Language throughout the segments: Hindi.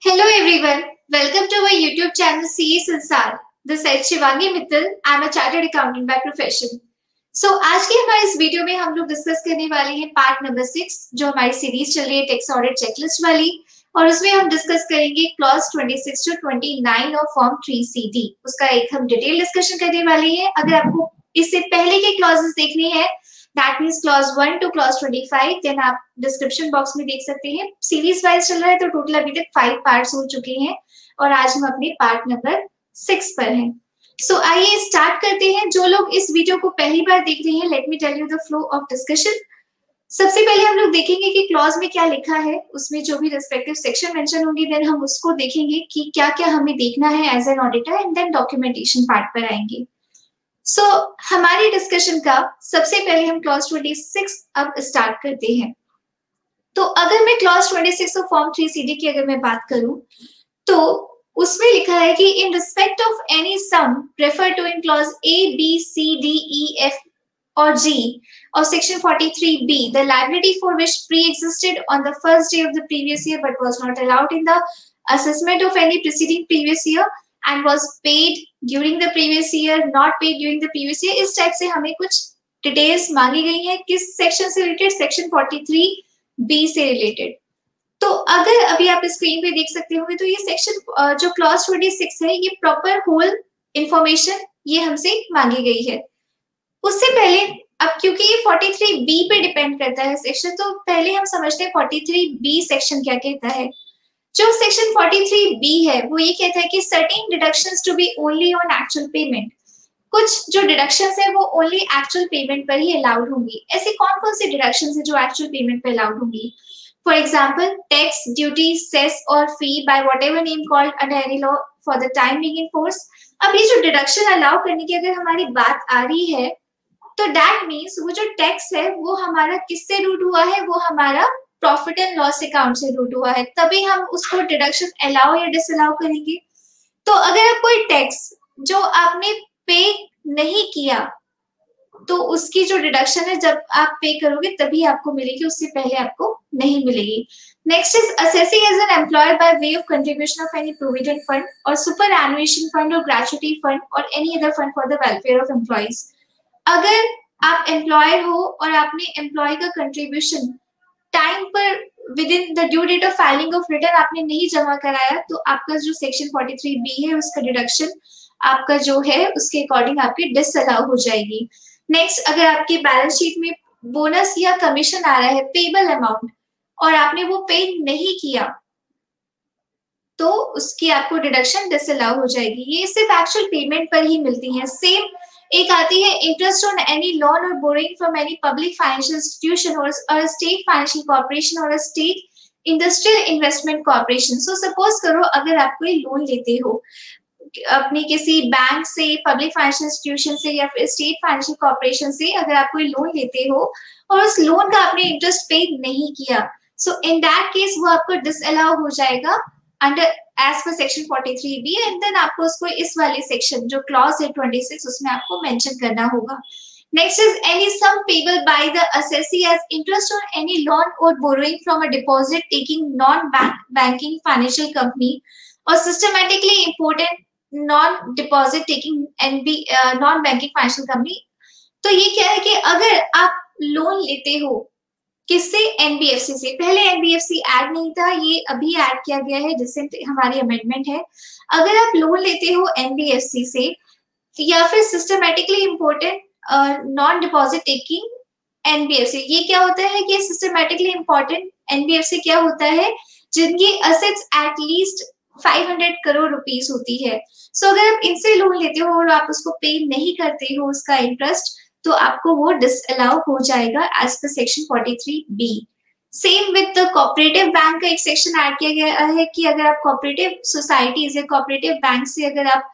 Hello everyone, welcome to our YouTube channel CA Sansar. This is Shivangi Mittal. I'm a chartered accountant by profession. So आज की हमारे इस वीडियो में हम लोग डिस्कस करने वाले हैं पार्ट नंबर 6 जो हमारी सीरीज चल रही है टैक्स ऑडिट चेकलिस्ट वाली, और उसमें हम डिस्कस करेंगे clause 26 to 29 of form 3CD. उसका एक हम डिटेल डिस्कशन करने वाले हैं. अगर आपको इससे पहले के क्लॉजेस देखने हैं, that means clause 1 to clause 25, then आप डिस्क्रिप्शन बॉक्स में देख सकते हैं. सीरीज वाइज चल रहा है तो टोटल अभी तक 5 पार्ट्स हो चुके हैं और आज हम अपने पार्ट नंबर 6 पर हैं. सो आइए स्टार्ट करते हैं. जो लोग इस वीडियो को पहली बार देख रहे हैं, let me tell you the flow of discussion. सबसे पहले हम लोग देखेंगे कि क्लॉज में क्या लिखा है, उसमें जो भी रिस्पेक्टिव सेक्शन मेंशन होंगे, देन हम उसको देखेंगे कि क्या क्या हमें देखना है as an auditor, and then documentation part पर आएंगे. सो हमारी डिस्कशन का सबसे पहले हम क्लॉज 26 अब स्टार्ट करते हैं. तो अगर मैं क्लॉज 26 ऑफ फॉर्म 3CD की अगर मैं बात करूं तो उसमें लिखा है कि in respect of any sum refer to in clause A, B, C, D, E, F or G of section 43B, the liability for which pre-existed on the first day of the previous year but was not allowed in the assessment of any preceding previous year and was paid during the previous year, not paid during the previous year. इस टाइप से हमें कुछ डिटेल्स मांगी गई हैं. किस सेक्शन से रिलेटेड? सेक्शन 43B से रिलेटेड. तो अगर अभी आप स्क्रीन पे देख सकते होंगे तो ये सेक्शन जो क्लॉज 26 है, ये प्रॉपर होल इंफॉर्मेशन ये हमसे मांगी गई है. उससे पहले अब क्योंकि ये 43B पे डिपेंड करता है सेक्शन, तो पहले हम समझते हैं 43B सेक्शन क्या कहता है. जो सेक्शन 43B है वो ये कहता है कि certain deductions to be only on actual payment. कुछ जो डिडक्शंस है वो ओनली एक्चुअल पेमेंट पर ही अलाउड होंगी. ऐसे कौन कौन से डिडक्शंस है जो एक्चुअल पेमेंट पर अलाउड होंगी? For example tax, duty, cess और fee by whatever name called under any law for the time being in force. अब ये जो डिडक्शन अलाउ करने की अगर हमारी बात आ रही है तो दैट मीन्स वो जो टैक्स है वो हमारा किससे रूट हुआ है? वो हमारा प्रॉफिट एंड लॉस अकाउंट से रूट हुआ है, तभी हम उसको डिडक्शन अलाउ या डिसअलाउ करेंगे. तो अगर आप कोई टैक्स जो आपने पे नहीं किया तो उसकी जो डिडक्शन है जब आप पे करोगे तभी आपको मिलेगी, उससे पहले आपको नहीं मिलेगी. Next is assessing as an employer by way of contribution of any provident fund और सुपर एनुएशन फंड और ग्रेचुटी फंड और any other fund for the welfare of employees. अगर आप एम्प्लॉयर हो और आपने एम्प्लॉय का कंट्रीब्यूशन टाइम पर within the due date of filing of return आपने नहीं जमा कराया तो आपका जो सेक्शन 43B है उसका डिडक्शन आपका जो है उसके अकॉर्डिंग आपकी डिसअलाउ हो जाएगी. नेक्स्ट, अगर आपके बैलेंस शीट में बोनस या कमीशन आ रहा है पेबल अमाउंट और आपने वो पे नहीं किया तो उसकी आपको डिडक्शन डिसअलाउ हो जाएगी. ये सिर्फ एक्चुअल पेमेंट पर ही मिलती है. सेम एक आती है इंटरेस्ट ऑन एनी लोन और boring from any public financial institution और स्टेट फाइनेंशियल कॉर्पोरेशन और state industrial investment corporation. So suppose करो अगर आप कोई लोन लेते हो अपनी किसी बैंक से, पब्लिक फाइनेंशियल इंस्टीट्यूशन से या फिर स्टेट फाइनेंशियल कॉर्पोरेशन से, अगर आप कोई लोन लेते हो और उस लोन का आपने इंटरेस्ट पे नहीं किया, सो इन दैट केस वो आपको डिसअलाउ हो जाएगा under as per section 43B, and then आपको उसको इस वाले सेक्शन जो क्लॉज है 26 उसमें आपको मेंशन करना होगा. Next is any sum payable by the assessee as interest on any loan or borrowing from a deposit taking non-banking financial company or systematically important non-deposit taking non-banking financial company. तो ये क्या है कि अगर आप लोन लेते हो किससे? NBFC से. पहले NBFC ऐड नहीं था, ये अभी ऐड किया गया है, रिसेंट हमारी अमेंडमेंट है. अगर आप लोन लेते हो NBFC से या फिर systematically important non deposit taking NBFC, ये क्या होता है कि सिस्टमेटिकली इम्पोर्टेंट NBFC क्या होता है? जिनकी assets at least 500 crore rupees होती है. सो अगर आप इनसे लोन लेते हो और आप उसको पे नहीं करते हो उसका इंटरेस्ट, तो आपको वो डिसअलाउ हो जाएगा as per section 43B. Same with the cooperative bank का एक सेक्शन ऐड किया गया है कि अगर आप कोऑपरेटिव सोसाइटीज या कोऑपरेटिव बैंक से अगर आप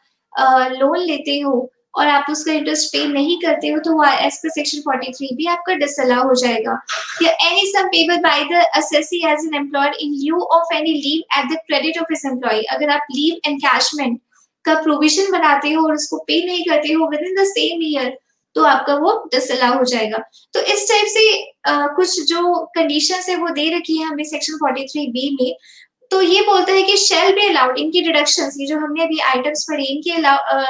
लोन लेते हो और आप उसका इंटरेस्ट पे नहीं करते हो तो वो एज पर सेक्शन 43B आपका डिसअलाउ हो जाएगा. या any sum payable by the assessee as an employer in lieu of any leave at the credit of his employee. अगर आप लीव एनकैशमेंट का प्रोविजन बनाते हो और उसको पे नहीं करते हो with in the same year तो आपका वो डिसअलाउ हो जाएगा. तो इस टाइप से कुछ जो कंडीशंस है वो दे रखी है हमें सेक्शन 43B में. तो ये बोलता है कि शेल बी अलाउड, इनकी डिडक्शंस, ये जो हमने अभी आइटम्स पढ़े, इनकी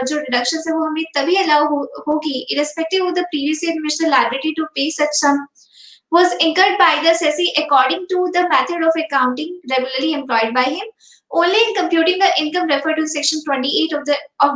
जो डिडक्शंस है वो हमें तभी अलाउ होगी irrespective of the previous year in which the liability to pay such sum was incurred by the assessee according to the method of accounting regularly employed by him, only in computing the income referred to section 28 of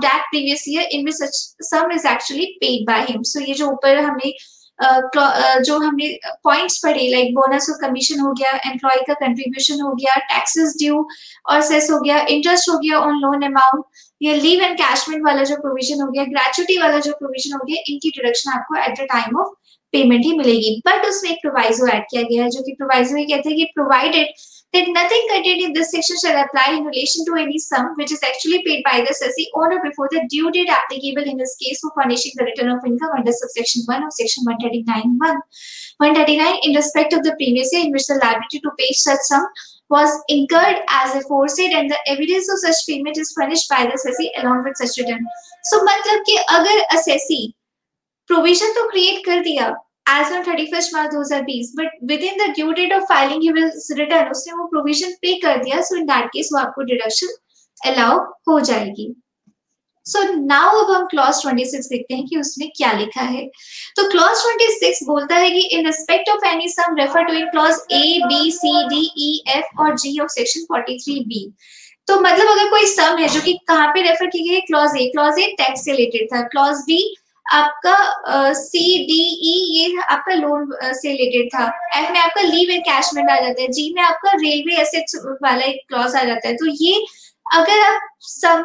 that previous year in which such sum is actually paid by him. So ये जो ऊपर हमने जो हमने पॉइंट्स पढ़े, लाइक बोनस और कमीशन हो गया, एम्प्लॉय का कंट्रीब्यूशन हो गया, टैक्सेस ड्यू और सेस हो गया, इंटरेस्ट हो गया ऑन लोन अमाउंट, ये लीव एंड कैशमेंट वाला जो प्रोविजन हो गया, ग्रेचुटी वाला जो प्रोविजन हो गया, इनकी डिडक्शन आपको at the time of payment ही मिलेगी। बट उसमें एक प्रोवाइजो ऐड किया गया है, जो कि प्रोवाइजो ये कहते हैं कि provided that nothing contained in this section shall apply in relation to any sum which is actually paid by the assessee on or before the due date applicable in this case for furnishing the return of income under subsection 1 of section 139 in respect of the previous year in which the liability to pay such sum was incurred as aforesaid and the evidence of such payment is furnished by the assessee along with such return. So मतलब कि अगर assessee प्रोविजन तो क्रिएट कर दिया as on 31st March 2020, but within the due date of filing he will return, उसने वो प्रोविजन पे कर दिया, so in that case वो आपको डिडक्शन अलाउ हो जाएगी। So now अब हम क्लॉज 26 देखते हैं कि उसमें क्या लिखा है। तो क्लॉज 26 बोलता है कि in respect of any sum referred to in clause A, B, C, D, E, F और G of section 43B, तो मतलब अगर कोई सम है जो कि कहाँ पे रेफर की गई है, क्लॉज ए टैक्स से रिलेटेड था, क्लॉज बी आपका सी डी ई ये आपका लोन से रिलेटेड था, एफ में आपका लीव एंड कैशमेंट आ जाता है, जी में आपका रेलवे एसेट्स वाला एक क्लॉज आ जाता है। तो ये अगर आप सम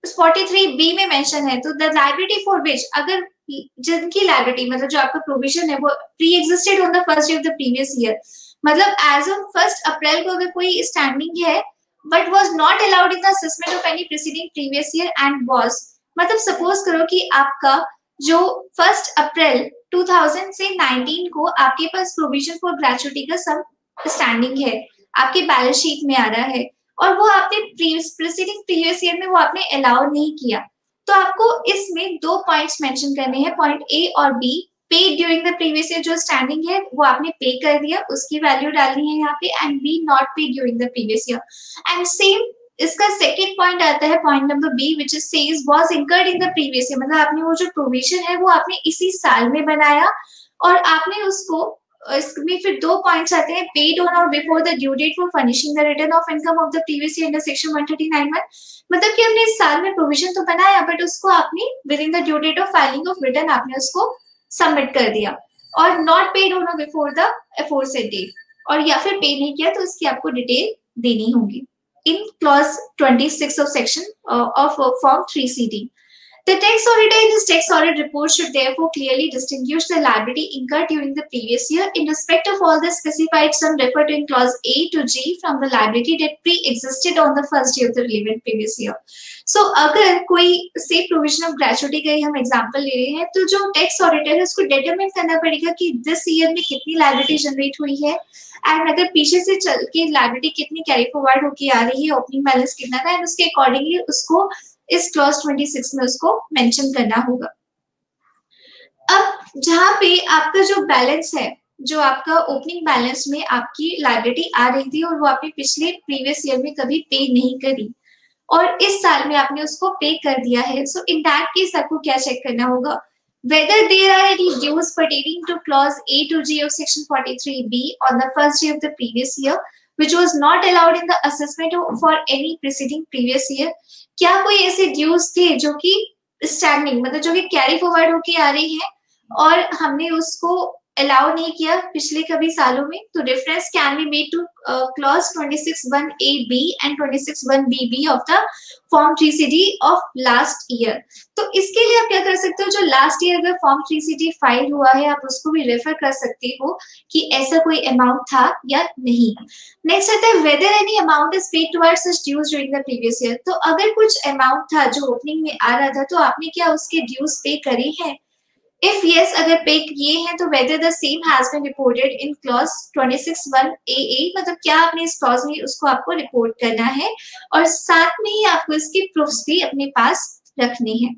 43B में मेंशन है तो द लायबिलिटी फॉर विच, अगर जिनकी लायबिलिटी मतलब जो आपका प्रोविजन है वो pre existed on the first day of the previous year, मतलब एज ऑन 1 अप्रैल को अगर कोई स्टैंडिंग है but was not allowed in the assessment of any preceding previous year and was, मतलब सपोज करो कि आपका जो 1 अप्रैल 2000 से 19 को आपके पास प्रोविजन फॉर ग्रेचुटी का सम स्टैंडिंग है, आपके बैलेंस शीट में आ रहा है और वो आपने प्रीसीडिंग प्रीवियस ईयर में वो आपने अलाउ नहीं किया, तो आपको इसमें 2 पॉइंट्स मेंशन करने हैं, पॉइंट ए और B. Paid during the previous year जो स्टैंडिंग है वो आपने पे कर दिया, उसकी वैल्यू डालनी है यहाँ पे, and B not paid during the previous year. And same इसका सेकंड पॉइंट आता है point number B which is says was incurred in the previous year, मतलब आपने वो जो प्रोविजन है वो आपने इसी साल में बनाया और आपने उसको, इसमें फिर 2 पॉइंट्स आते हैं, पेड ऑन और before the due date for furnishing the return of income of the previous year under section 139(1), मतलब कि हमने इस साल में प्रोविजन तो बनाया बट उसको आपने within the due date of filing of return आपने उसको सबमिट कर दिया, और नॉट पेड ऑन और बिफोर द अफोरसेड डेट, और या फिर पे नहीं किया तो उसकी आपको डिटेल देनी होगी in clause 26 of section of form 3CD. The tax auditor in his tax audit report should therefore clearly distinguish the liability incurred during the previous year in respect of all the specified sum referred to in clause A to G from the liability that pre-existed on the first day of the relevant previous year. So अगर कोई से प्रोविजन ऑफ ग्रेचुटी का ही हम एग्जांपल ले रहे हैं तो जो टैक्स ऑडिटर है उसको डिटरमाइन करना पड़ेगा कि दिस ईयर में कितनी लायबिलिटी जनरेट हुई है, एंड अगर पीछे से चल के लायबिलिटी कितनी कैरी फॉरवर्ड होके आ रही है, ओपनिंग बैलेंस कितना था, एंड उसके अकॉर्डिंगली उसको इस क्लॉज 26 में उसको मेंशन करना होगा। अब जहां पे आपका जो बैलेंस है, जो आपका ओपनिंग बैलेंस में आपकी लायबिलिटी आ रही थी और वो आपने पिछले प्रीवियस ईयर में कभी पे नहीं करी और इस साल में आपने उसको पे कर दिया है, सो इन दैट केस आपको क्या चेक करना होगा, whether there are any dues pertaining to clause A to G of section 43B on the first day of the previous year which was not allowed in the assessment for any preceding previous year। क्या कोई ऐसे ड्यूज थे जो कि स्टैंडिंग मतलब जो कि कैरी फॉरवर्ड होके आ रही है और हमने उसको अलाउ नहीं किया पिछले कभी सालों में, तो reference can be made two clause 26(1)(a)(b and 26(1)(b)(b) of the form 3CD of last year. तो इसके लिए आप क्या कर सकते हो, जो लास्ट ईयर अगर फॉर्म 3CD फाइल हुआ है आप उसको भी रेफर कर सकते हो कि ऐसा कोई अमाउंट था या नहीं। नेक्स्ट आता है whether any amount is paid towards such dues during the previous year. तो अगर कुछ अमाउंट था जो ओपनिंग में आ रहा था तो आपने क्या उसके ड्यूज पे करे हैं, If yes, अगर पे किए हैं तो whether the same has been reported in clause 26(1)(a)(a), मतलब क्या आपने इस क्लॉज में उसको आपको रिपोर्ट करना है और साथ में ही आपको इसकी प्रूफ्स भी अपने पास रखने हैं।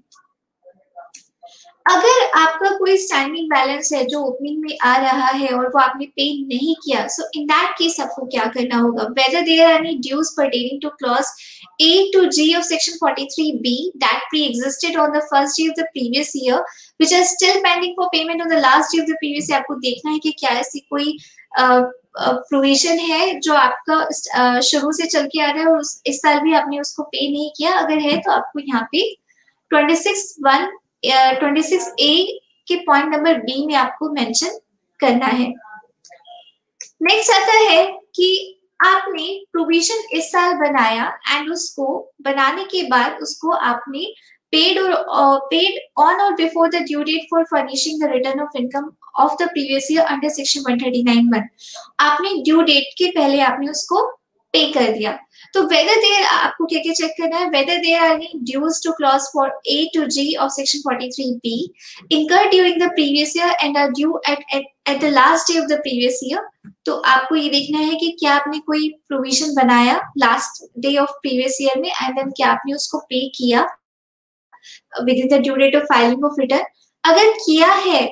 अगर आपका कोई स्टैंडिंग बैलेंस है जो ओपनिंग में आ रहा है और वो आपने पे नहीं किया, सो इन दैट केस आपको क्या करना होगा, whether there are any dues pertaining to clause A to G of section 43B that pre-existed on the first day of the previous year which are still pending for payment on the last day of the previous year, आपको देखना है कि क्या ऐसी कोई प्रोविजन है जो आपका शुरू से चल के आ रहा है और इस साल भी आपने उसको पे नहीं किया। अगर है तो आपको यहाँ पे 26A के पॉइंट नंबर बी में आपको मेंशन करना है। नेक्स्ट आता है कि आपने प्रोविजन इस साल बनाया एंड उसको बनाने के बाद उसको आपने पेड ऑन और before the due date for furnishing the return of income of the previous year under section 139(1). आपने ड्यू डेट के पहले आपने उसको पे कर दिया। तो वेदर देयर आपको क्या क्या चेक करना है, whether there are any dues to clause for A to G ऑफ सेक्शन 43B incurred during the previous year and are due at the last day of the previous year। तो आपको ये देखना है कि क्या आपने कोई प्रोविजन बनाया last day of previous year में एंड देन क्या आपने उसको पे किया within the due date of filing of return. अगर किया है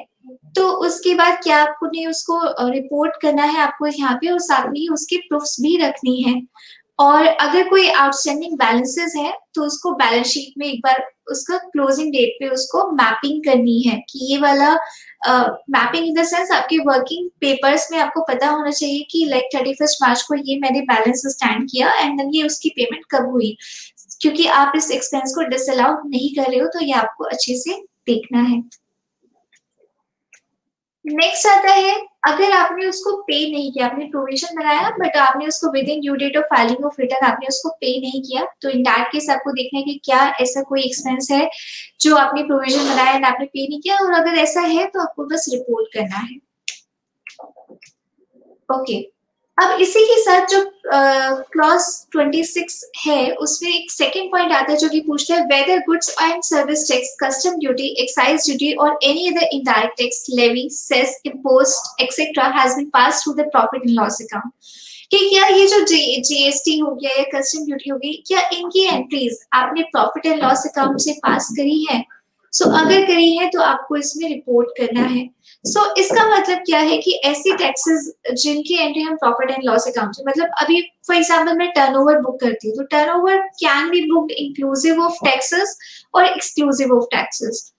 तो उसके बाद क्या आपने उसको रिपोर्ट करना है आपको यहाँ पे, और साथ में उसकी प्रूफ्स भी रखनी है। और अगर कोई आउटस्टैंडिंग बैलेंसेस है तो उसको बैलेंस शीट में एक बार उसका क्लोजिंग डेट पे उसको मैपिंग करनी है कि ये वाला मैपिंग इन द सेंस आपके वर्किंग पेपर्स में आपको पता होना चाहिए कि लाइक 31 मार्च को ये मैंने बैलेंस स्टैंड किया एंड देन ये उसकी पेमेंट कब हुई, क्योंकि आप इस एक्सपेंस को डिसअलाउ नहीं कर रहे हो तो ये आपको अच्छे से देखना है। नेक्स्ट आता है अगर आपने उसको पे नहीं किया, आपने प्रोविजन बनाया बट आपने उसको within due date of filing of return आपने उसको पे नहीं किया, तो इन दैट केस आपको देखना है कि क्या ऐसा कोई एक्सपेंस है जो आपने प्रोविजन बनाया एंड आपने पे नहीं किया, और अगर ऐसा है तो आपको बस रिपोर्ट करना है। ओके, अब इसी के साथ जो क्लॉज 26 है उसमें एक सेकंड पॉइंट आता है जो कि पूछता है whether goods and service tax, custom duty, excise duty और any other indirect tax, levy, cess, impost etcetera has been pass through the profit and loss account. कि क्या ये जो जीएसटी हो गया या कस्टम ड्यूटी हो गई, क्या इनकी एंट्रीज आपने प्रॉफिट एंड लॉस अकाउंट से पास करी है? अगर करी है तो आपको इसमें रिपोर्ट करना है। इसका मतलब क्या है कि ऐसी टैक्सेस जिनकी एंट्री हम प्रॉफिट एंड लॉस अकाउंट से, मतलब अभी फॉर एग्जांपल मैं टर्नओवर बुक करती हूँ तो turnover can be booked inclusive of taxes और एक्सक्लूसिव ऑफ टैक्सेस।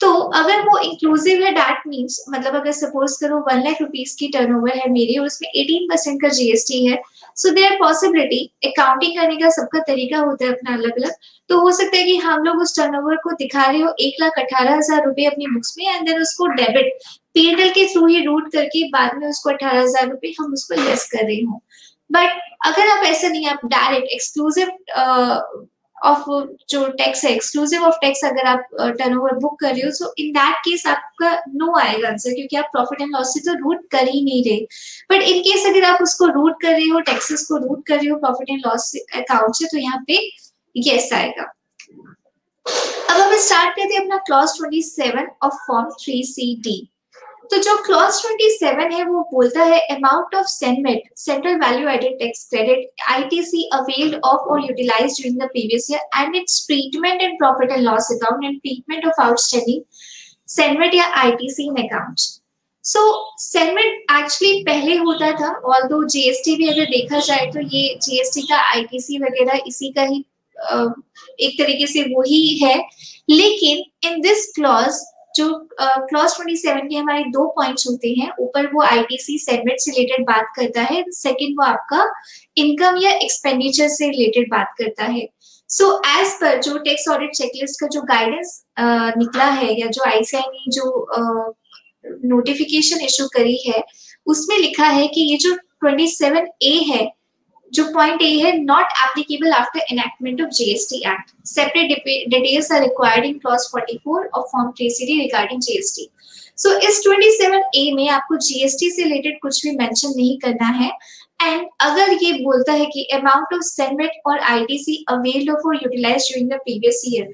तो अगर वो इंक्लूसिव है दैट मीन्स, मतलब अगर सपोज करो 1 लाख रुपीज की टर्नओवर है मेरी और उसमें 18% का जीएसटी है, सो देयर पॉसिबिलिटी, अकाउंटिंग करने का सबका तरीका होता है अपना अलग अलग, तो हो सकता है कि हम लोग उस टर्नओवर को दिखा रहे हो 1,18,000 रुपए अपनी बुक्स में एंड देन उसको डेबिट पीएनएल के थ्रू ही रूट करके बाद में उसको 18,000 रुपए हम उसको लेस कर रहे हो। बट अगर आप ऐसा नहीं, आप डायरेक्ट एक्सक्लूसिव ऑफ जो टैक्स है, एक्सक्लूसिव ऑफ टैक्स अगर आप टर्नओवर बुक कर रहे हो, सो इन दैट केस आपका नो आएगा आंसर, क्योंकि आप प्रॉफिट एंड लॉस से तो रूट कर ही नहीं रहे। बट इन केस अगर आप उसको रूट कर रहे हो, टैक्सेस को रूट कर रहे हो प्रॉफिट एंड लॉस अकाउंट से, तो यहाँ पे यस आएगा। अब हम स्टार्ट करते हैं अपना क्लॉज 27 ऑफ फॉर्म 3CD। तो जो क्लॉज 27 है वो बोलता है amount of cenvat, central value added tax credit, ITC availed of और utilised during the previous year and its treatment in profit and loss account and treatment of outstanding cenvat या ITC in accounts. Cenvat actually पहले होता था, ऑल्दो जीएसटी भी अगर देखा जाए तो ये जीएसटी का आईटीसी वगैरह इसी का ही एक तरीके से वही है, लेकिन इन दिस क्लॉज जो क्लॉज 27 के हमारे 2 पॉइंट्स होते हैं, ऊपर वो आईटीसी सेगमेंट से रिलेटेड बात करता है, सेकंड वो आपका इनकम या एक्सपेंडिचर से रिलेटेड बात करता है। एज पर जो टैक्स ऑडिट चेकलिस्ट का जो गाइडेंस निकला है या जो आईसीआई ने जो नोटिफिकेशन इशू करी है उसमें लिखा है कि ये जो 27A है, जो पॉइंट ए है, not applicable after enactment of GST act, separate details are required in clause 44 of form 3CD regarding GST. इस 27A में आपको जीएसटी से रिलेटेड कुछ भी मेंशन नहीं करना है। एंड अगर ये बोलता है कि अमाउंट ऑफ सेनमेट और आईटीसी अवेल्ड ऑफ और utilised during the previous year,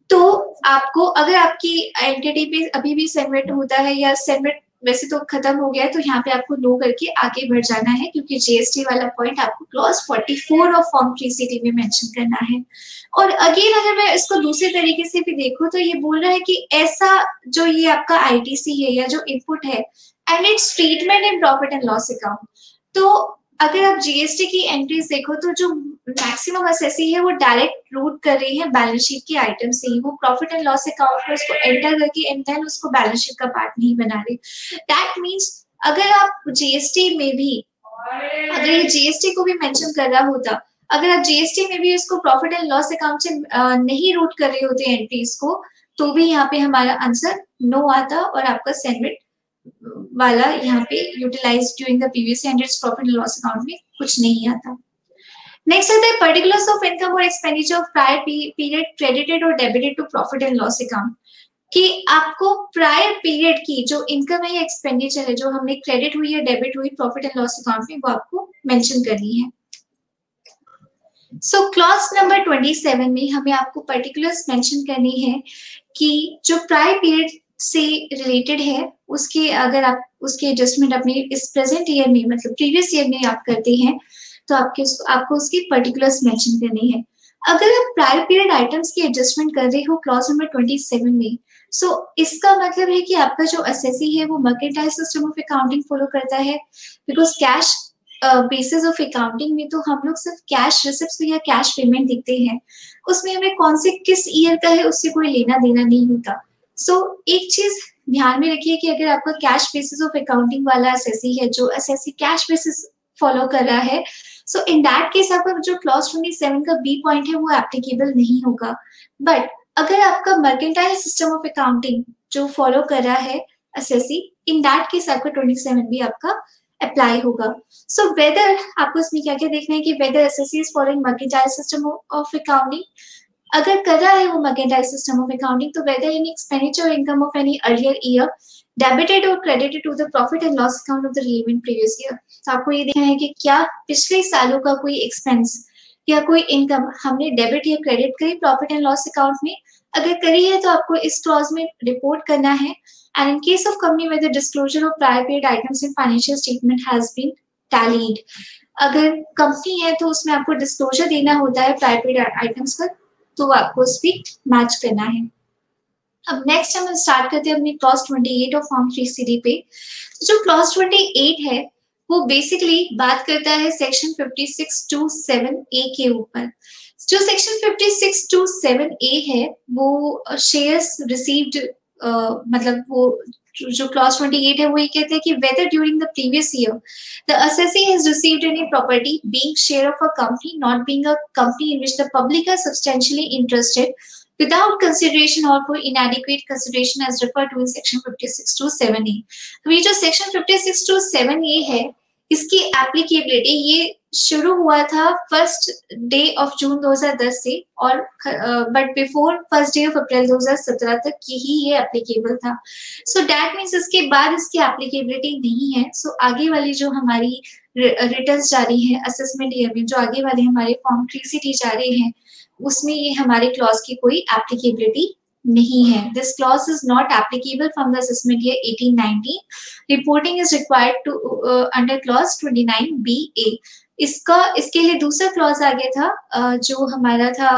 तो आपको अगर आपकी एंटिटी पे अभी भी सेनमेट होता है या सेनमेट वैसे तो खत्म हो गया है, तो यहाँ पे आपको नो करके आगे बढ़ जाना है, क्योंकि जीएसटी वाला पॉइंट आपको क्लॉज 44 ऑफ फॉर्म 3CD में मेंशन करना है। और अगेन अगर मैं इसको दूसरे तरीके से भी देखूं तो ये बोल रहा है कि ऐसा जो ये आपका आईटीसी है या जो इनपुट है and its treatment in profit and loss account, तो अगर आप जीएसटी की एंट्रीज देखो तो जो मैक्सिमम असेसी है वो डायरेक्ट रूट कर रही है बैलेंस शीट के आइटम से ही, वो प्रॉफिट एंड लॉस अकाउंट में उसको एंटर करके एंड देन उसको बैलेंस शीट का पार्ट नहीं बना रहे। दैट मीन्स अगर आप जीएसटी में भी, अगर ये जीएसटी को भी मेंशन कर रहा होता, अगर आप जीएसटी में भी उसको प्रॉफिट एंड लॉस अकाउंट से नहीं रूट कर रहे होते एंट्रीज को, तो भी यहाँ पे हमारा आंसर नो आता और आपका सेगमेंट वाला यहाँ पे utilise during the previous and its profit and loss account में कुछ नहीं आता। नेक्स्ट आता है पर्टिकुलर्स ऑफ इनकम और expenditure of prior period credited और debited to profit and loss account, कि आपको प्रायर पीरियड की जो इनकम है या एक्सपेंडिचर है जो हमने क्रेडिट हुई या डेबिट हुई प्रॉफिट एंड लॉस अकाउंट में, वो आपको मेंशन करनी है। सो क्लॉज नंबर 27 में हमें आपको पर्टिकुलर्स मेंशन करनी है कि जो प्रायर पीरियड से रिलेटेड है उसके, अगर आप उसके एडजस्टमेंट अपने इस प्रेजेंट ईयर में मतलब प्रीवियस ईयर में आप करते हैं तो आपको उसकी पर्टिकुलर्स मेंशन करनी है। अगर आप प्रायर पीरियड आइटम्स की एडजस्टमेंट कर रहे हो क्लॉज नंबर 27 में, सो इसका मतलब है कि आपका जो असेसी है वो mercantile system of accounting follow करता है, because cash basis of accounting में तो हम लोग सिर्फ कैश रिसिप्ट्स या कैश पेमेंट देखते हैं, उसमें हमें कौन से किस ईयर का है उससे कोई लेना देना नहीं होता। सो एक चीज ध्यान में रखिए कि अगर आपका कैश बेसिस ऑफ अकाउंटिंग वाला असेसी है, जो असेसी कैश बेसिस फॉलो कर रहा है, सो इन दैट केस आपका जो क्लॉज 27 का बी पॉइंट है वो एप्लीकेबल नहीं होगा। बट अगर आपका मर्केंटाइल सिस्टम ऑफ अकाउंटिंग जो फॉलो कर रहा है असेसी, इन दैट केस आपका 27 भी आपका अप्लाई होगा। सो वेदर आपको इसमें क्या क्या देखना है कि whether assessee is following mercantile system of accounting, अगर कर रहा है वो मर्केंटाइल सिस्टम ऑफ अकाउंटिंग, तो whether any expenditure income of any earlier year debited और credited to the profit and loss account of the relevant previous year. तो आपको ये देखना है कि क्या पिछले सालों का कोई एक्सपेंस या कोई इनकम हमने डेबिट या क्रेडिट करी प्रॉफिट एंड लॉस अकाउंट में, अगर करी है तो आपको इस क्लॉज में रिपोर्ट करना है। And in case of company where the disclosure of prior period items in financial statement has been tallied, अगर कंपनी है तो उसमें आपको डिस्क्लोजर देना होता है प्रायर पीरियड आइटम्स का, तो आपको उस पर मैच करना है। अब नेक्स्ट हम स्टार्ट करते हैं अपनी क्लॉज 28 ऑफ फॉर्म 3CD पे। तो जो क्लॉज 28 है वो बेसिकली बात करता है सेक्शन 56(2)(7)(a) के ऊपर। जो सेक्शन 56(2)(7)(a) है वो शेयर्स रिसीव्ड, मतलब वो जो क्लॉज 28 है वो ये कहते हैं कि whether during the previous year the assessee has received any property being share of a company not being a company in which the public are substantially interested without consideration or for inadequate consideration as referred to in section 56(2)(7)(a। तो ये जो section 56(2)(7)(a है इसकी एप्लीकेबिलिटी ये शुरू हुआ था 1st डे ऑफ जून 2010 से, और but before 1st day of April 2017 तक यही ये एप्लीकेबल था। सो दैट मीन्स इसके बाद इसकी एप्लीकेबिलिटी नहीं है। सो आगे वाली जो हमारी रिटर्न्स जारी है असेसमेंट ईयर में, जो आगे वाले हमारे फॉर्म 3CD जारी हैं, उसमें ये हमारे क्लॉज की कोई एप्लीकेबिलिटी नहीं है। This clause is not applicable from the assessment year 18-19। Reporting is required to under clause 29(b)(a)। इसके लिए दूसरा क्लॉज आ गया था जो हमारा था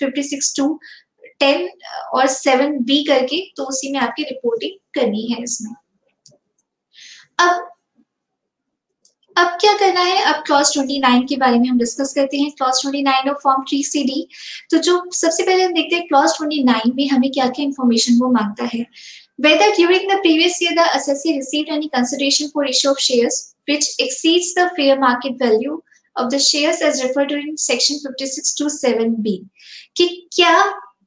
56(2)(10) और 7(b) करके, तो उसी में आपकी रिपोर्टिंग करनी है इसमें। अब क्या करना है, अब क्लॉज 29 के बारे में हम डिस्कस करते हैं। Clause 29 of form 3CD। तो जो सबसे पहले हम देखते हैं क्लॉज 29 में हमें क्या क्या इन्फॉर्मेशन वो मांगता है। Whether during the previous year the assessee received any consideration for issue of shares which exceeds the fair market value of the shares as referred to in section 56(2)(7)(b, कि क्या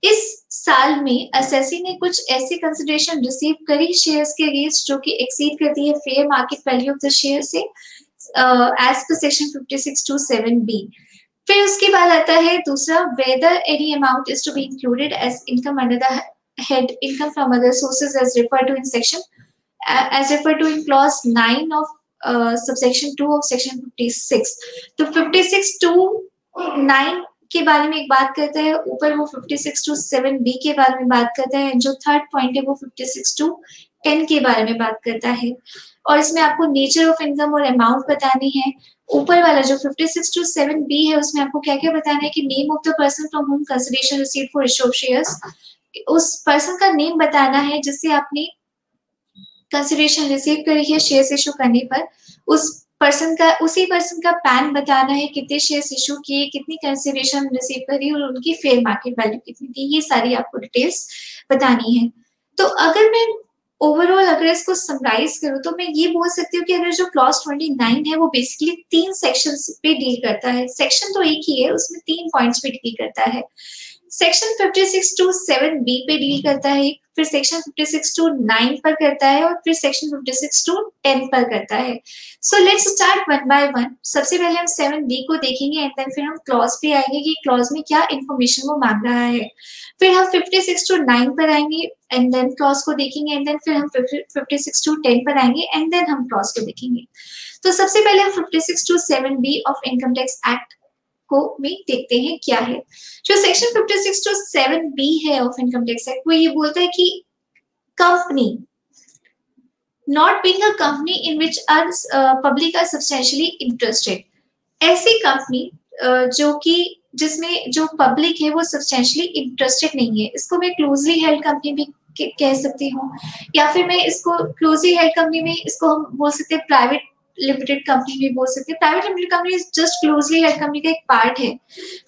इस साल में असेसी ने कुछ ऐसी कंसिडरेशन रिसीव करी शेयर्स के अगेंस्ट जो कि एक्सीड करती है fair market value of the share से as per section 56(2)(7)(b। फिर उसके बाद आता है दूसरा, whether any amount is to be included as income under the head income from other sources as referred to in section as referred to in clause 9 of subsection 2 of section 56। तो 56(2)(9) के बारे में एक बात करता है, ऊपर वो 56(2)(7)(b के बारे में बात करता है। जो थर्ड पॉइंट है वो 56(2)(8) 10 के बारे में बात करता है और इसमें आपको नेचर ऑफ इनकम और अमाउंट बतानी है। ऊपर वाला जो 56 to 7B है उसमें आपको क्या क्या बताना है कि name of the person from home consideration received for issue of shares, उस पर्सन का नेम बताना है जिससे आपने कंसिडरेशन रिसीव करी है शेयर्स इशू करने पर। उसी पर्सन का पैन बताना है, कितने शेयर्स इशू किए, कितनी कंसिडरेशन रिसीव करी और उनकी फेयर मार्केट वैल्यू कितनी थी, ये सारी आपको डिटेल्स बतानी है। तो अगर मैं ओवरऑल अगर इसको समराइज करूं तो मैं ये बोल सकती हूँ कि अगर जो क्लॉज 29 है वो बेसिकली 3 सेक्शंस पे डील करता है। सेक्शन तो एक ही है, उसमें 3 पॉइंट्स पे डील करता है। सेक्शन 56 to 7B पे डील करता है, फिर सेक्शन 56 to 9 पर करता है और फिर सेक्शन 56 to 10 पर करता है। So let's start one by one. सबसे पहले हम 7B को देखेंगे एंड देन फिर हम क्लॉज पे आएंगे कि क्लॉज में क्या इन्फॉर्मेशन वो मांग रहा है। फिर हम 56 to 9 पर आएंगे एंड देन क्लॉज को देखेंगे एंड देन फिर हम 56 to 10 पर आएंगे एंड देन हम क्लॉज को देखेंगे। तो सबसे पहले हम 56 to 7B of income tax act को में देखते हैं क्या है। जो सेक्शन 56 to 7B है ऑफ इनकम टैक्स एक्ट, वो ये बोलता है कि company not being a company in which public are substantially interested, ऐसी कंपनी जो कि जिसमें जो पब्लिक है वो सब्सटेंशियली इंटरेस्टेड नहीं है, इसको मैं क्लोजली हेल्ड कंपनी भी कह सकती हूँ, या फिर मैं इसको क्लोजली हेल्ड कंपनी में इसको हम बोल सकते हैं प्राइवेट लिमिटेड कंपनी भी बोल सकते हैं। Private limited company just closely held company का एक पार्ट है,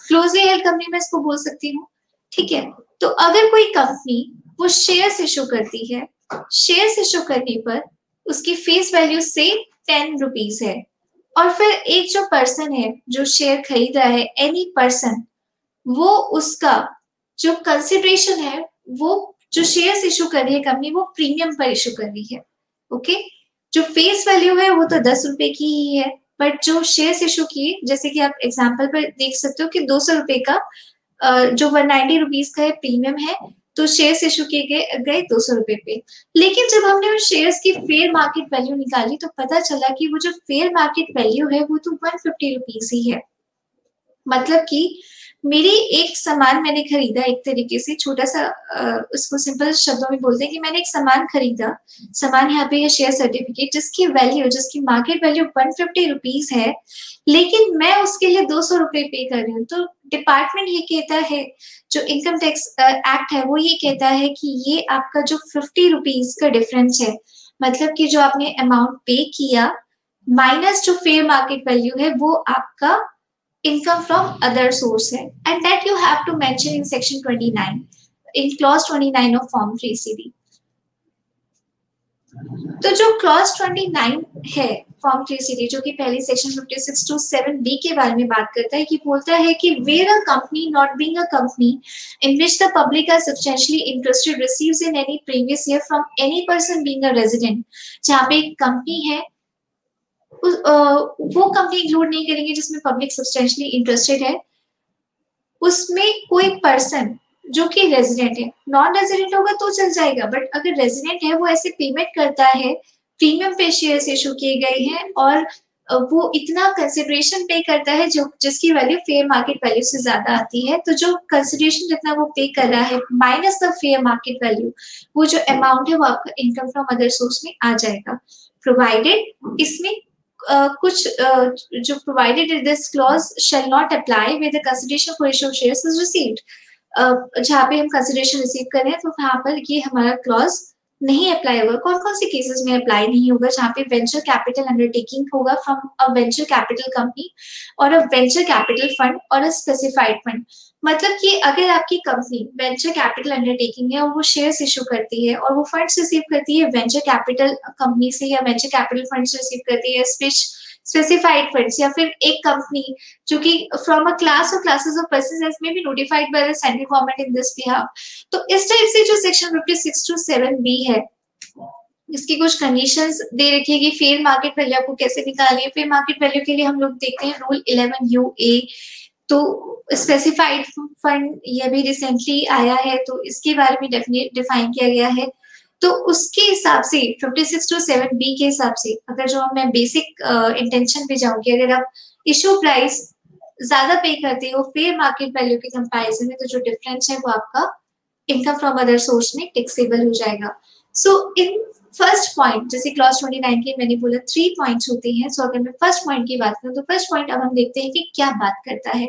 क्लोजली हेल्ड कंपनी में इसको बोल सकती हूँ। ठीक है, तो अगर कोई कंपनी वो शेयर्स इशू करती है, शेयर्स इशू करने पर उसकी फेस वैल्यू से 10 रुपीज है और फिर एक जो पर्सन है जो शेयर खरीद रहा है, एनी पर्सन, वो उसका जो कंसिडरेशन है वो जो शेयर्स इशू कर रही है कंपनी वो प्रीमियम पर इशू कर रही है। ओके, जो फेस वैल्यू है वो तो 10 रुपए की ही है, बट जो शेयर्स इशू किए, जैसे कि आप एग्जांपल पर देख सकते हो कि 200 रुपए का जो 190 रुपीज का है प्रीमियम है, तो शेयर्स इशू किए गए 200 रुपए पे। लेकिन जब हमने उन शेयर्स की फेयर मार्केट वैल्यू निकाली तो पता चला कि वो जो फेयर मार्केट वैल्यू है वो तो 150 रुपीज ही है। मतलब कि मेरी एक सामान मैंने खरीदा, एक तरीके से छोटा सा उसको सिंपल शब्दों में बोलते हैं कि मैंने एक सामान खरीदा, सामान यहाँ पे है शेयर सर्टिफिकेट जिसकी वैल्यू, जिसकी मार्केट वैल्यू 150 रुपीज है, लेकिन मैं उसके लिए 200 रुपए पे कर रही हूँ। तो डिपार्टमेंट ये कहता है, जो इनकम टैक्स एक्ट है वो ये कहता है कि ये आपका जो 50 रुपीज का डिफरेंस है, मतलब कि जो आपने अमाउंट पे किया माइनस जो फेयर मार्केट वैल्यू है, वो आपका income from other source है, and that you have to mention in section 29 in clause 29 of form 3CD। तो जो clause 29 है form 3CD जो कि पहली section 56 to 7B के बारे में बात करता है, कि बोलता है कि where a company not being a company in which the public are substantially interested receives in any previous year from any person being a resident, जहाँ पे एक कंपनी है वो कंपनी इंक्लूड नहीं करेंगे जिसमें पब्लिक सब्सटेंशियली इंटरेस्टेड है, उसमें कोई पर्सन जो कि रेजिडेंट है, नॉन रेजिडेंट होगा तो चल जाएगा, बट अगर रेजिडेंट है वो ऐसे पेमेंट करता है, प्रीमियम पे शेयर्स इशू किए गए हैं और वो इतना कंसिडरेशन पे करता है जो जिसकी वैल्यू फेयर मार्केट वैल्यू से ज्यादा आती है, तो जो कंसिडरेशन जितना वो पे कर रहा है minus the fair market value, वो जो अमाउंट है वो आपका इनकम फ्रॉम अदर सोर्स में आ जाएगा, प्रोवाइडेड इसमें कुछ जो provided in this clause shall not apply where the consideration for issue of shares is received, जहाँ पे हम consideration receive कर रहे हैं तो वहाँ पर ये हमारा clause नहीं अप्लाई होगा। कौन कौन से केसेस में अप्लाई नहीं होगा? जहाँ पे वेंचर कैपिटल अंडरटेकिंग होगा from a venture capital company और अ वेंचर कैपिटल फंड और अ स्पेसिफाइड फंड। मतलब कि अगर आपकी कंपनी वेंचर कैपिटल अंडरटेकिंग है और वो शेयर्स इशू करती है और वो फंड्स रिसीव करती है वेंचर कैपिटल कंपनी से या वेंचर कैपिटल फंड्स रिसीव करती है स्पेसिफाइड फंड्स, या फिर एक कंपनी जो कि फ्रॉम अ क्लास और classes of persons as may be notified by the central government in this behalf. तो इस टाइप से जो सेक्शन 56 to 7B है इसकी कुछ कंडीशंस दे रखी है कि फेयर मार्केट वैल्यू आपको कैसे निकालनी है। फेयर मार्केट वैल्यू के लिए हम लोग देखते हैं रूल 11UA, तो स्पेसिफाइड फंड ये भी रिसेंटली आया है तो इसके बारे में डेफिनेट डिफाइन किया गया है। तो उसके हिसाब से 56 to 7B के हिसाब से अगर जो मैं बेसिक इंटेंशन पे जाऊंगी, अगर आप इशू प्राइस ज्यादा पे करते हो फेयर मार्केट वैल्यू के कंपैरिजन में, तो जो डिफरेंस है वो आपका इनकम फ्रॉम अदर सोर्स में टैक्सेबल हो जाएगा। सो इन फर्स्ट पॉइंट, जैसे क्लॉज 29 के मैंने बोला 3 पॉइंट्स होते हैं, सो अगर मैं फर्स्ट पॉइंट की बात करूं तो फर्स्ट पॉइंट अब हम देखते हैं कि क्या बात करता है।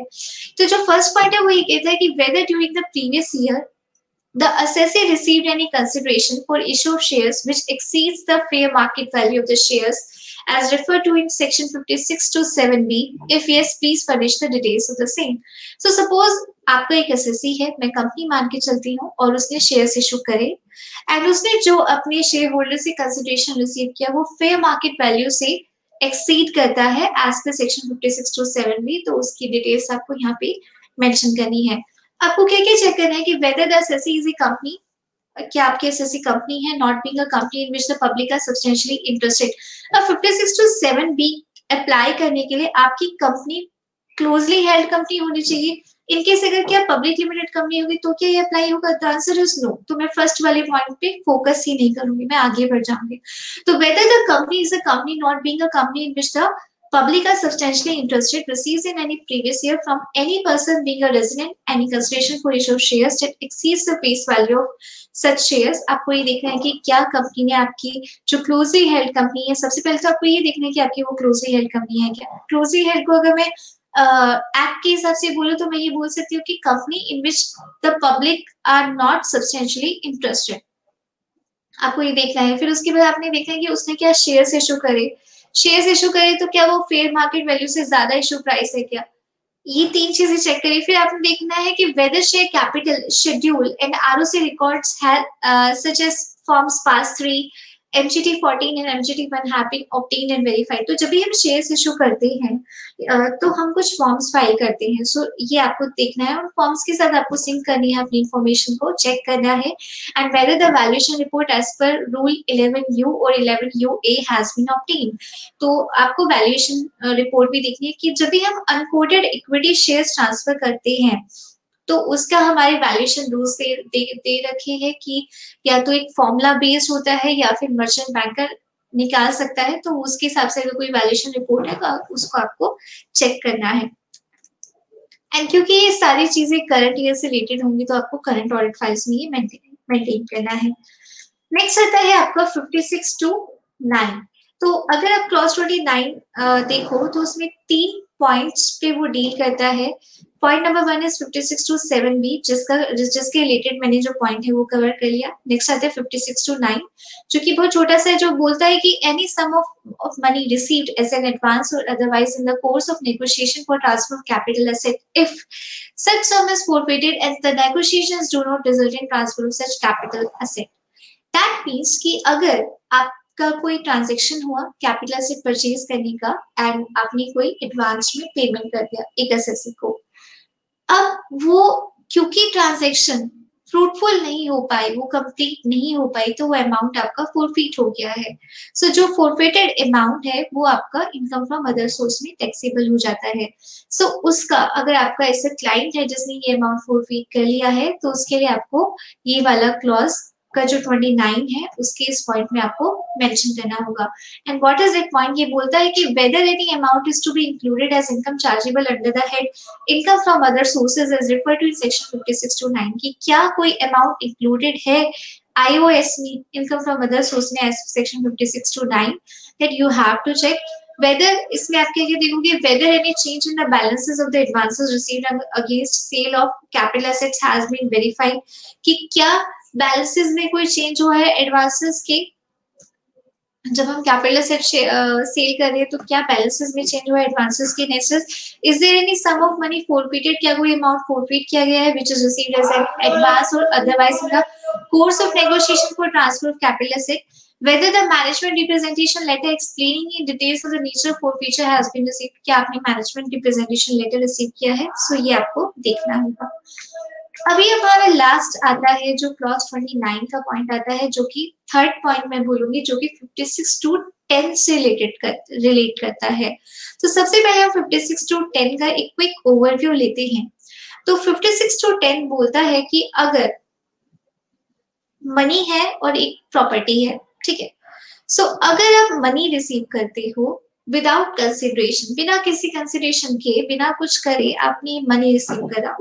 तो जो फर्स्ट पॉइंट है वो ये कहता है कि whether during the previous year the assessee received any consideration for issue of shares which exceeds the fair market value of the shares as referred to in section 56 to 7b. If yes, please furnish the details of the same. So suppose आपका एक एसएससी है, मैं कंपनी मान के चलती हूँ, और उसने शेयर्स इशू करे एंड उसने जो अपने शेयर होल्डर से कंसिडरेशन रिसीव किया वो फेयर मार्केट वैल्यू से एक्सीड करता है as per section 56 to 7b। तो उसकी डिटेल्स आपको यहाँ पे मेंशन करनी है। आपको क्या क्या चेक करना है कि whether the SSC is a company, क्या आपकी एसएससी कंपनी है, not being a company in which the public are substantially interested. अब 56 टू 7b अप्लाई करने के लिए आपकी कंपनी क्लोजली हेल्ड कंपनी होनी चाहिए। इनकेस अगर क्या पब्लिक लिमिटेड कंपनी होगी तो क्या ये अप्लाई होगा? The answer is no. तो मैं फर्स्ट वाले पॉइंट पे फोकस ही नहीं करूंगी, मैं आगे बढ़ जाऊंगी। तो whether the company is a company not being a company in which the public are substantially interested receives in any previous year from any person being a resident any consideration for issue of shares that exceeds the face value of such shares। आपको ये देखना है कि क्या कंपनी ने आपकी जो क्लोजली हेल्ड कंपनी है, सबसे पहले तो आपको ये देखना है कि आपकी वो क्लोजली हेल्ड कंपनी है क्या। क्लोजली हेल्ड को अगर मैं एक्ट के हिसाब से बोलूं तो मैं ये बोल सकती हूँ कि company in which the public are not substantially interested. आपको ये देखना है। फिर उसके बाद आपने देखना है कि उसने क्या शेयर्स इशू करे। शेयर्स इशू करे तो क्या वो फेयर मार्केट वैल्यू से ज्यादा इशू प्राइस है क्या। ये 3 चीजें चेक करिए। फिर आपने देखना है कि whether share capital schedule and ROC records have such as forms PAS 3 MGT 14 and MGT 1 have been obtained and verified. तो जब भी हम शेयर्स इशू करते हैं तो हम कुछ फॉर्म्स फाइल करते हैं। सो ये आपको देखना है, और फॉर्म्स के साथ आपको सिंक करनी है अपनी इंफॉर्मेशन को, चेक करना है and whether the valuation report as per rule 11U और 11UA हैज बीन ऑब्टेन्ड। तो आपको वैल्यूएशन रिपोर्ट भी देखनी है कि जब भी हम अनकोटेड इक्विटी शेयर्स ट्रांसफर करते हैं तो उसका हमारे वैल्यूएशन रूल्स दे रखे हैं कि या तो एक फॉर्मूला बेस्ड होता है या फिर मर्चेंट बैंकर निकाल सकता है। तो उसके हिसाब से अगर कोई वैल्यूएशन रिपोर्ट है तो उसको आपको चेक करना है। एंड क्योंकि ये सारी चीजें करंट ईयर से रिलेटेड होंगी तो आपको करंट ऑडिट फाइल्स में ये मेंटेन करना है। नेक्स्ट आता है आपका 56 टू 9। तो अगर आप क्लॉज 29 देखो तो उसमें 3 पॉइंट्स पे वो डील करता है। Point number 1 is 56 to 7b जिसके रिलेटेड मैंने जो पॉइंट है वो कवर कर लिया। नेक्स्ट आता है 56 टू 9 जो कि बहुत छोटा सा है, जो बोलता है कि any sum of money received as an advance और otherwise in the course of negotiation for transfer of capital asset if such sum is forfeited and the negotiations do not result in transfer of such capital asset। That means कि अगर आपका कोई ट्रांजेक्शन हुआ कैपिटल एसेट परचेज करने का एंड आपने कोई एडवांस में पेमेंट कर दिया एक एसएससी को, अब वो क्योंकि ट्रांजेक्शन फ्रूटफुल नहीं हो पाई, वो कंप्लीट नहीं हो पाई, तो वो अमाउंट आपका फोरफीट हो गया है। सो जो फोरफिटेड अमाउंट है वो आपका इनकम फ्रॉम अदर सोर्स में टैक्सेबल हो जाता है। सो उसका अगर आपका ऐसा क्लाइंट है जिसने ये अमाउंट फोरफीट कर लिया है तो उसके लिए आपको ये वाला क्लॉज का जो 29 है उसके इस पॉइंट में आपको मेंशन करना होगा। And what is that point? ये बोलता है कि whether any amount is to be included as income chargeable under the head income from other sources as referred to in section 56 to 9 कि क्या कोई अमाउंट इंक्लूडेड है IOS में, इनकम फ्रॉम अदर सोर्स में as section 56 to 9 that you have to check whether. इसमें आप क्या देखोगे, whether any change in the balances of the advances received against sale of capital assets has been verified कि क्या बैलेंसेस में कोई चेंज हुआ है एडवांसेस के। जब हम कैपिटल एसेट सेल कर रहे हैं तो क्या बैलेंसेस में चेंज हुआ है एडवांसेस के। Next is there any sum of money forfeited, क्या कोई अमाउंट फोरफिट किया गया है which is received as an advance और otherwise in the course of negotiation for transfer of capital asset. Whether the management representation letter explaining in details of the nature of forfeiture has been received, क्या आपने management representation letter receive किया है। सो ये आपको देखना होगा। अभी हमारा लास्ट आता है जो क्लॉज 29 का पॉइंट आता है जो कि थर्ड पॉइंट मैं बोलूंगी जो कि 56 टू 10 से रिलेट करता है। तो सबसे पहले हम 56 टू 10 का एक क्विक ओवरव्यू लेते हैं। तो 56 टू 10 बोलता है कि अगर मनी है और एक प्रॉपर्टी है, ठीक है। सो अगर आप मनी रिसीव करते हो विदाउट कंसिडरेशन, बिना किसी कंसिडरेशन के, बिना कुछ करे आपने मनी रिसीव करा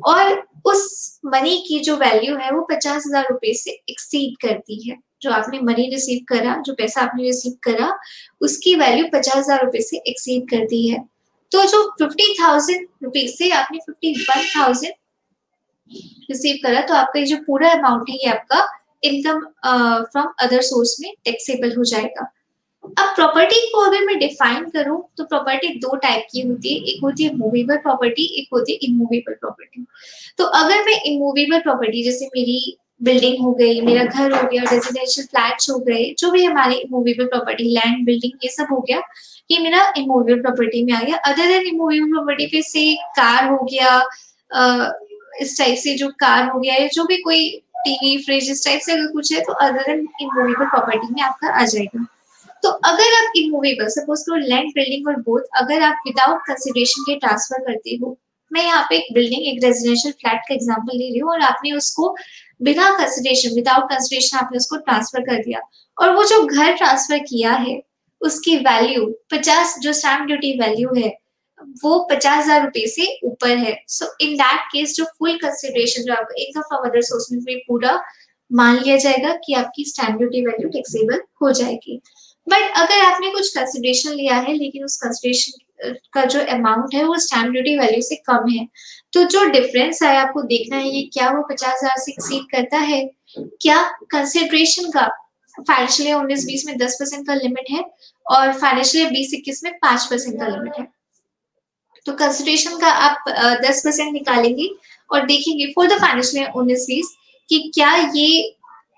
और उस मनी की जो वैल्यू है वो 50,000 रुपए से एक्सीड करती है। जो आपने मनी रिसीव करा, जो पैसा आपने रिसीव करा, उसकी वैल्यू 50,000 रुपए से एक्सीड करती है। तो जो 50,000 रुपए से आपने 51,000 रिसीव करा, तो आपका ये जो पूरा अमाउंट है ये आपका इनकम फ्रॉम अदर सोर्स में टैक्सेबल हो जाएगा। अब प्रॉपर्टी को अगर मैं डिफाइन करूं तो प्रॉपर्टी दो टाइप की होती है, एक होती है मूवेबल प्रॉपर्टी, एक होती है इमूवेबल प्रॉपर्टी। तो अगर मैं इमूवेबल प्रॉपर्टी, जैसे मेरी बिल्डिंग हो गई, मेरा घर हो गया, रेजिडेंशियल फ्लैट्स हो गए, जो भी हमारे इमूवेबल प्रॉपर्टी, लैंड, बिल्डिंग, ये सब हो गया, ये मेरा इमूवेबल प्रॉपर्टी में आ गया। अदर देन इमूवेबल प्रॉपर्टी पे से कार हो गया, इस टाइप से जो कार हो गया, या जो भी कोई टीवी, फ्रिज, इस टाइप से अगर कुछ है तो अदर देन इमूवेबल प्रॉपर्टी में आपका आ जाएगा। तो अगर आप इमूवेबल, सपोज करो लैंड, बिल्डिंग और बोथ, अगर आप विदाउट कंसिडरेशन के ट्रांसफर करते हो, मैं यहाँ पे एक बिल्डिंग, एक रेजिडेंशियल फ्लैट का एग्जांपल ले रही हूँ, और आपने उसको बिना कंसिडरेशन, विदाउट कंसिडरेशन आपने उसको ट्रांसफर कर दिया, और वो जो घर ट्रांसफर किया है उसकी वैल्यू 50, जो स्टैम्प ड्यूटी वैल्यू है वो 50,000 रुपए से ऊपर है। सो इन दैट केस जो फुल कंसिडरेशन जो आपका इनकम फ्रॉम अदर सोर्स में पूरा मान लिया जाएगा कि आपकी स्टैम्प ड्यूटी वैल्यू टैक्सेबल हो जाएगी। बट अगर आपने कुछ कंसिडरेशन लिया है लेकिन उस कंसिडरेशन का जो अमाउंट है वो स्टैम्प ड्यूटी वैल्यू से कम है, तो जो डिफरेंस है आपको देखना है ये क्या वो 50,000 से एक्सीड करता है, क्या कंसिडरेशन का फाइनेंशियल 19-20 में 10% का लिमिट है और फाइनेंशियल 20-21 में 5% का लिमिट है। तो कंसिडरेशन का आप 10% निकालेंगे और देखेंगे फॉर द फाइनेंशियल 19-20 कि क्या ये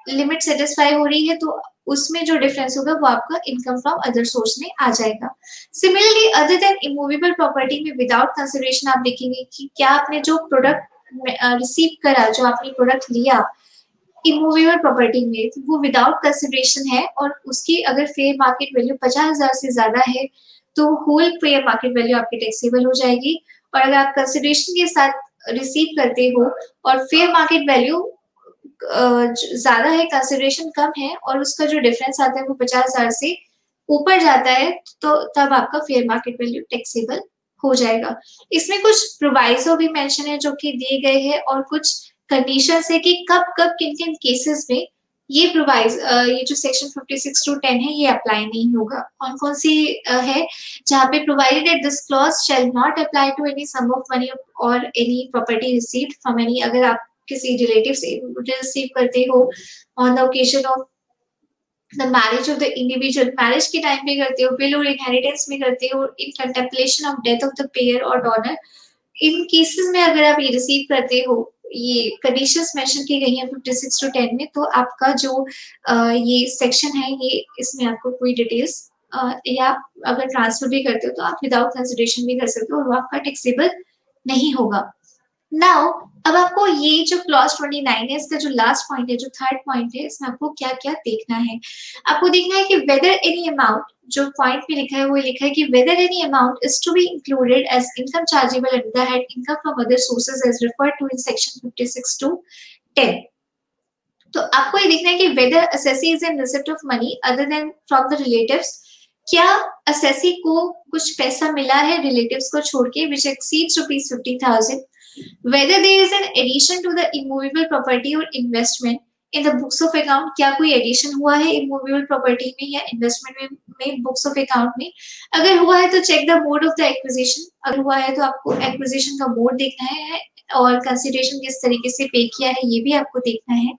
लिमिट सेटिस्फाई हो रही है, तो उसमें जो डिफरेंस होगा वो आपका इनकम फ्रॉम अदर सोर्स में आ जाएगा। Similarly other than immovable property में विदाउट कंसिडरेशन आप देखेंगे कि क्या आपने जो प्रोडक्ट रिसीव करा, जो आपने प्रोडक्ट लिया इमूवेबल प्रॉपर्टी में, तो वो विदाउट कंसिडरेशन है और उसकी अगर फेयर मार्केट वैल्यू 50,000 से ज्यादा है तो होल फेयर मार्केट वैल्यू आपकी टैक्सेबल हो जाएगी। और अगर आप कंसिडरेशन के साथ रिसीव करते हो और फेयर मार्केट वैल्यू ज्यादा है, कंसिडरेशन कम है और उसका जो डिफरेंस आता है वो 50,000 से ऊपर जाता है, तो तब आपका फेयर मार्केट वैल्यू टैक्सेबल हो जाएगा। इसमें कुछ प्रोवाइजो भी मेंशन है जो कि दिए गए हैं और कुछ कंडीशंस है कि कब कब किन किन केसेस में ये प्रोवाइज, ये जो सेक्शन 56 टू 10 है ये अप्लाई नहीं होगा। कौन कौन सी है, जहाँ पे provided that this clause shall not apply to any sum of money और any property received from any, अगर आप किसी रिलेटिव से रिसीव करते हो on the occasion of the marriage of the individual, marriage के टाइम पे करते हो, विल और इनहेरिटेंस में करते हो, in contemplation of death of the payer और डोनर, इन केसेस में अगर आप ये रिसीव करते हो, ये कंडीशंस मेंशन की गई हैं 56 टू 10 में, तो आपका जो ये सेक्शन है ये इसमें आपको कोई डिटेल्स या अगर ट्रांसफर भी करते हो तो आप विदाउट कंसिडरेशन भी कर सकते हो और वो आपका टैक्सेबल नहीं होगा। नाउ अब आपको ये जो क्लॉज 29 है, इसका जो लास्ट पॉइंट है, जो थर्ड पॉइंट है, इसमें आपको क्या क्या देखना है। आपको देखना है कि वेदर एनी अमाउंट, जो पॉइंट में लिखा है वो लिखा है कि whether any amount is to be included as income chargeable under the head income from other sources as referred to in section 56 to 10। तो आपको ये देखना है कि whether assessee is in receipt of money other than from the relatives, क्या असेसी को कुछ पैसा मिला है रिलेटिव्स को छोड़ के विच exceeds ₹50,000, whether there is an addition to the immovable property or investment in the books of account, क्या कोई एडिशन हुआ है immovable property में या इन्वेस्टमेंट में books of account में, अगर हुआ है तो check the mode of the acquisition, अगर हुआ है तो आपको एक्विजिशन का मोड देखना है और कंसिडरेशन किस तरीके से पे किया है ये भी आपको देखना है।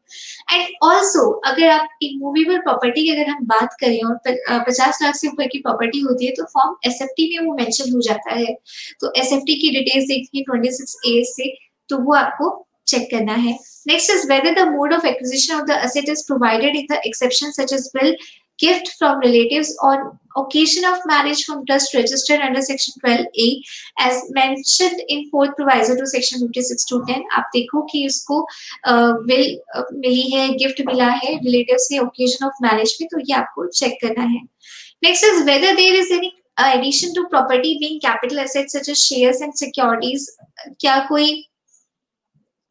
एंड ऑल्सो अगर आप इमूवेबल प्रॉपर्टी की अगर हम बात करें और 50 लाख से ऊपर की प्रॉपर्टी होती है तो फॉर्म एसएफटी में वो मेंशन हो जाता है, तो एसएफटी की डिटेल्स देखनी 26A से, तो वो आपको चेक करना है। Next is whether the mode of acquisition of the asset is provided in the exception such as will, gift from relatives on occasion of marriage from trust registered under section 12A as mentioned in fourth proviso to section 56 to 10। आप देखो कि उसको will मिली है, गिफ्ट मिला है रिलेटिव से ओकेजन ऑफ मैरिज में, तो ये आपको चेक करना है। Next is whether there is any addition to property being capital assets such as shares and securities, क्या कोई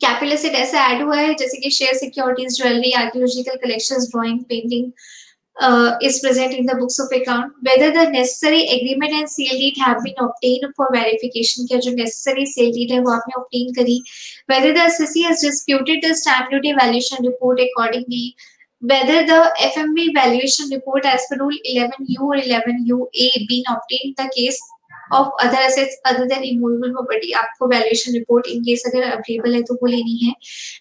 कैपिटल एसेट ऐसा ऐड हुआ है जैसे कि share, securities, jewellery, archaeological collections, drawing, painting, is present in the books of account, whether the necessary agreement and sale deed have been obtained for verification, क्या जो necessary sale deed है वो आपने obtain करी, whether the assessee has disputed the stamp duty valuation report accordingly, whether the FMV valuation report as per rule 11U or 11UA been obtained, the case of other assets other than immovable property, आपको valuation report in case अगर available है तो वो लेनी है,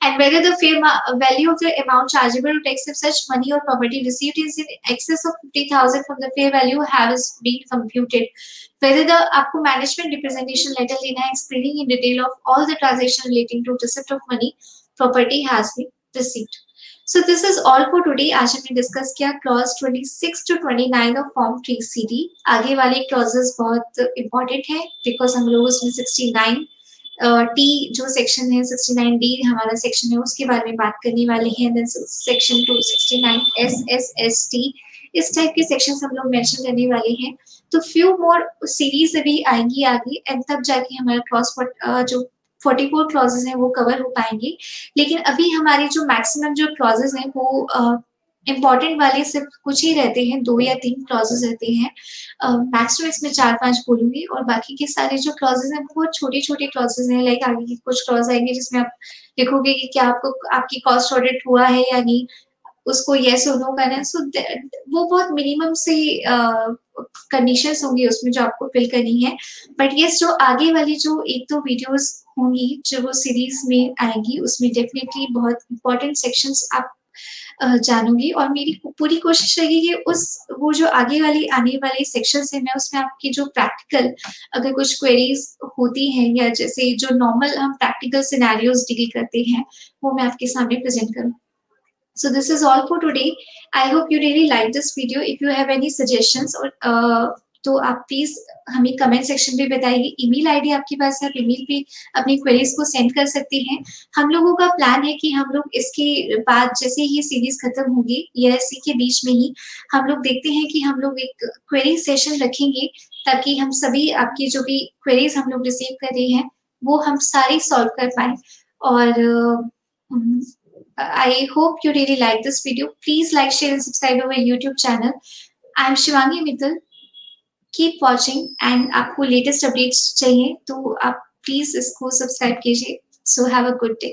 and whether the fair value of the amount chargeable to tax if such money or property received is in excess of 50,000 from the fair value has been computed, whether the आपको management representation letter लेना है explaining in detail of all the transaction relating to receipt of money property has been received. So this is all for today. आज हमने डिस्कस किया clause 26 to 29 of form 3CD. आगे वाले क्लॉजेस बहुत इंपॉर्टेंट है बिकॉज हम लोग उसमें 69 टी जो सेक्शन है 69D हमारा सेक्शन है उसके बारे में बात करने वाले हैं. देन सेक्शन 269 SSST इस टाइप के सेक्शंस हम लोग मेंशन करने वाले हैं. तो फ्यू मोर सीरीज अभी आएंगी आगे एंड तब जाके हमारा क्लॉज जो 44 क्लॉजेस हैं वो कवर हो पाएंगे. लेकिन अभी हमारे जो मैक्सिमम जो क्लॉजेस हैं वो इम्पॉर्टेंट वाले सिर्फ कुछ ही रहते हैं, 2 या 3 क्लॉजेस रहते हैं. मैक्सिमम इसमें 4-5 बोलूंगी और बाकी के सारे जो क्लॉजेस हैं बहुत छोटे छोटे क्लॉजेस हैं. लाइक आगे के कुछ क्लॉज आएंगे जिसमें आप लिखोगे कि क्या आपको आपकी कॉस्ट ऑडिट हुआ है या नहीं, उसको येस और नो करना है. सो वो बहुत मिनिमम से कंडीशंस होंगी उसमें जो आपको फिल करनी है. बट यस जो आगे वाली जो 1-2 वीडियोस होंगी जो वो सीरीज में आएंगी उसमें डेफिनेटली बहुत इंपॉर्टेंट सेक्शंस आप जानोगी और मेरी पूरी कोशिश रहेगी कि उस वो जो आगे वाली आने वाली सेक्शंस है मैं उसमें आपकी जो प्रैक्टिकल अगर कुछ क्वेरीज होती हैं या जैसे जो नॉर्मल हम प्रैक्टिकल सिनेरियोज डील करते हैं वो मैं आपके सामने प्रेजेंट करूँ. So this is all for today. I hope you really like this video. If you have any suggestions or तो आप प्लीज हमें कमेंट सेक्शन पे बताइए. ईमेल आईडी आपके पास है, आप ईमेल पे अपनी क्वेरीज को सेंड कर सकते हैं. हम लोगों का प्लान है कि हम लोग इसके बाद जैसे ये सीरीज खत्म होगी या इसी के बीच में ही हम लोग देखते हैं कि हम लोग एक क्वेरी सेशन रखेंगे ताकि हम सभी आपकी जो भी क्वेरीज हम लोग रिसीव कर रहे हैं वो हम सारी सॉल्व कर पाए. और I hope you really like this video. Please like, share and subscribe our YouTube channel. I am Shivangi Mittal. Keep watching and आपको latest updates चाहिए तो आप please इसको subscribe कीजिए. So have a good day.